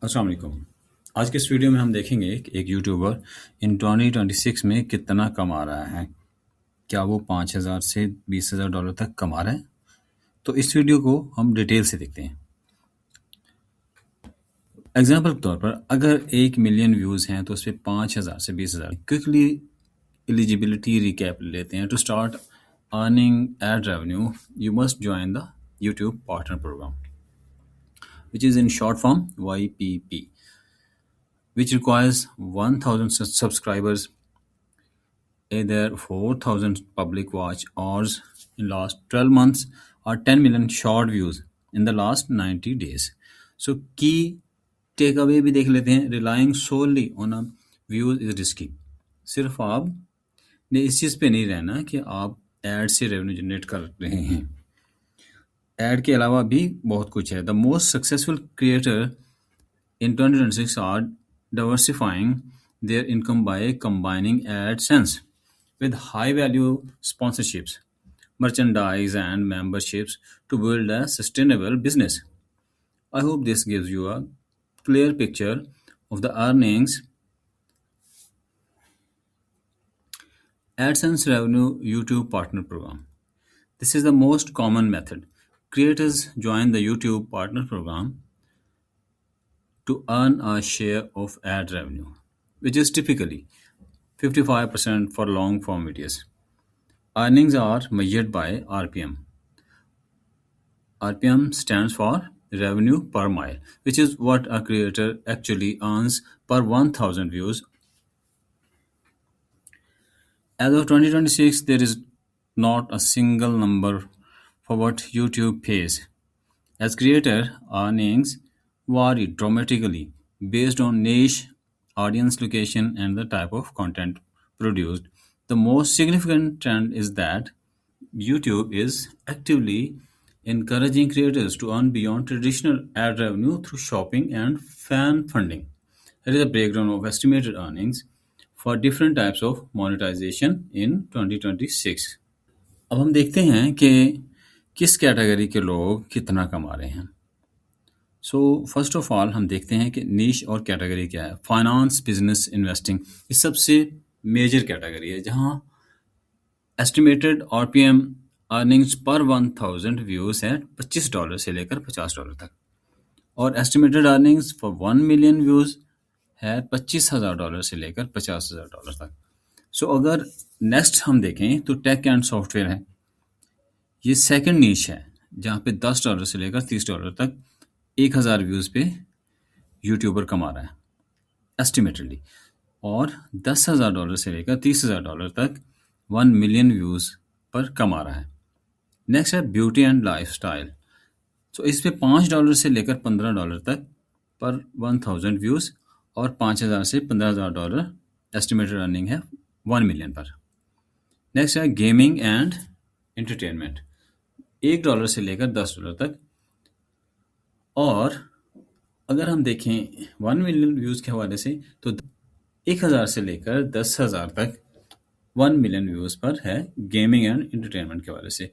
अस्सलाम वालेकुम। आज के इस वीडियो में हम देखेंगे कि एक यूट्यूबर इन 2026 में कितना कमा रहा है। क्या वो 5,000 से $20,000 तक कमा रहा है? तो इस वीडियो को हम डिटेल से देखते हैं। एग्जाम्पल के तौर पर अगर 1 मिलियन व्यूज़ हैं तो उस पर 5,000 से 20,000। क्विकली एलिजिबिलिटी रिकैप लेते हैं। To start earning ad revenue you must join the YouTube partner program which is in short form YPP, which requires 1,000 subscribers, either 4,000 public watch hours in last 12 months or 10 million short views in the last 90 days. So key takeaway भी देख लेते हैं। Relying solely on a views is risky. सिर्फ आप ने इस चीज़ पे नहीं रहना कि आप एड से रेवेन्यू जनरेट कर रहे हैं। एड के अलावा भी बहुत कुछ है। The most successful creator in 2026 are diversifying their income by combining AdSense with high-value sponsorships, merchandise, and memberships to build a sustainable business. I hope this gives you a clear picture of the earnings. AdSense Revenue YouTube Partner Program. This is the most common method. Creators join the YouTube Partner Program to earn a share of ad revenue, which is typically 55% for long form videos. Earnings are measured by RPM. RPM stands for revenue per mile, which is what a creator actually earns per 1,000 views. As of 2026, there is not a single number for what YouTube pays, as creator earnings vary dramatically based on niche, audience location, and the type of content produced. The most significant trend is that YouTube is actively encouraging creators to earn beyond traditional ad revenue through shopping and fan funding. Here is a breakdown of estimated earnings for different types of monetization in 2026. अब हम देखते हैं कि किस category के लोग कितना कमा रहे हैं। सो फर्स्ट ऑफ ऑल हम देखते हैं कि नीश और कैटेगरी क्या है। फाइनेंस, बिजनेस, इन्वेस्टिंग, ये सबसे मेजर कैटेगरी है जहां एस्टिमेटेड आरपीएम अर्निंग्स पर 1,000 व्यूज है $25 से लेकर $50 तक, और estimated earnings for 1 million views है $25,000 से लेकर $50,000 तक। सो अगर नेक्स्ट हम देखें तो टेक एंड सॉफ्टवेयर है। ये सेकंड नीश है जहाँ पे $10 से लेकर $30 तक 1,000 व्यूज पे यूट्यूबर कमा रहा है एस्टिमेटेडली, और $10,000 से लेकर $30,000 तक 1 मिलियन व्यूज पर कमा रहा है। नेक्स्ट है ब्यूटी एंड लाइफस्टाइल। तो इस पे $5 से लेकर $15 तक पर 1,000 व्यूज, और $5,000 से $15,000 एस्टिमेटेड अर्निंग है 1 मिलियन पर। नेक्स्ट है गेमिंग एंड एंटरटेनमेंट, $1 से लेकर $10 तक, और अगर हम देखें 1 मिलियन व्यूज के हवाले से तो 1,000 से लेकर 10,000 तक 1 मिलियन व्यूज पर है गेमिंग एंड एंटरटेनमेंट के हवाले से।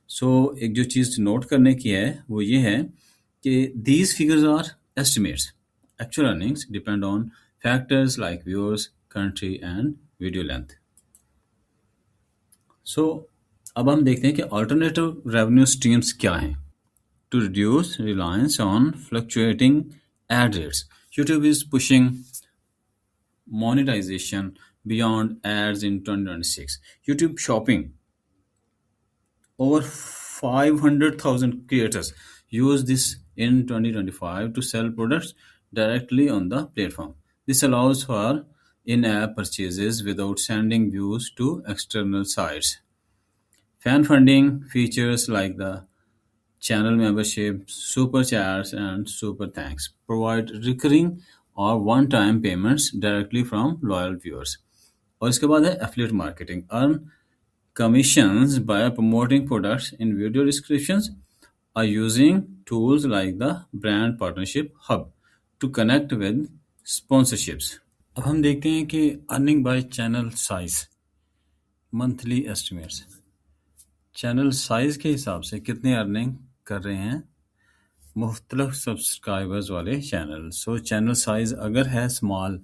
सो एक जो चीज़ नोट करने की है वो ये है कि these figures are estimates. Actual earnings depend on factors like viewers, country and video length. So अब हम देखते हैं कि अल्टरनेटिव रेवेन्यू स्ट्रीम्स क्या हैं। To reduce reliance on fluctuating ad rates, YouTube is pushing monetization beyond ads in 2026. YouTube Shopping. Over 500,000 creators use this in 2025 to sell products directly on the platform. This allows for in-app purchases without sending views to external sites. Fan funding features like the channel membership, super chats, and super thanks provide recurring or one-time payments directly from loyal viewers. और इसके बाद है affiliate marketing. Earn commissions by promoting products in video descriptions or using tools like the Brand Partnership Hub to connect with sponsorships. अब हम देखते हैं कि earning bye channel size, monthly estimates. Channel size के हिसाब से कितने अर्निंग कर रहे हैं मुख्तलिफ सब्सक्राइबर्स वाले चैनल। सो चैनल साइज अगर है small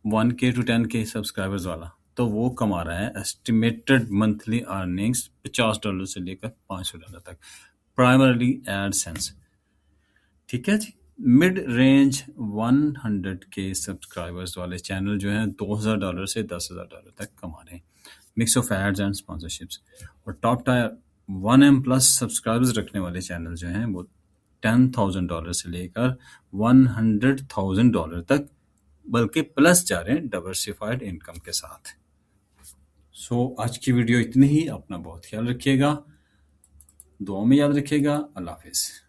1K to 10K subscribers वाला, तो वो कमा रहा है एस्टिमेटेड मंथली अर्निंग्स $50 से लेकर $500 तक, प्राइमरली एडसेंस। ठीक है जी। मिड रेंज 100K सब्सक्राइबर्स वाले चैनल जो हैं $2000 से $10,000 तक कमा रहे हैं, mix of ads and sponsorships. और top tier 1M plus subscribers रखने वाले चैनल जो हैं वो $10,000 से लेकर $100,000 तक, बल्कि प्लस जा रहे हैं डाइवर्सिफाइड इनकम के साथ। सो आज की वीडियो इतनी ही। अपना बहुत ख्याल रखिएगा, दुआ में याद रखिएगा। अल्लाह हाफिज़।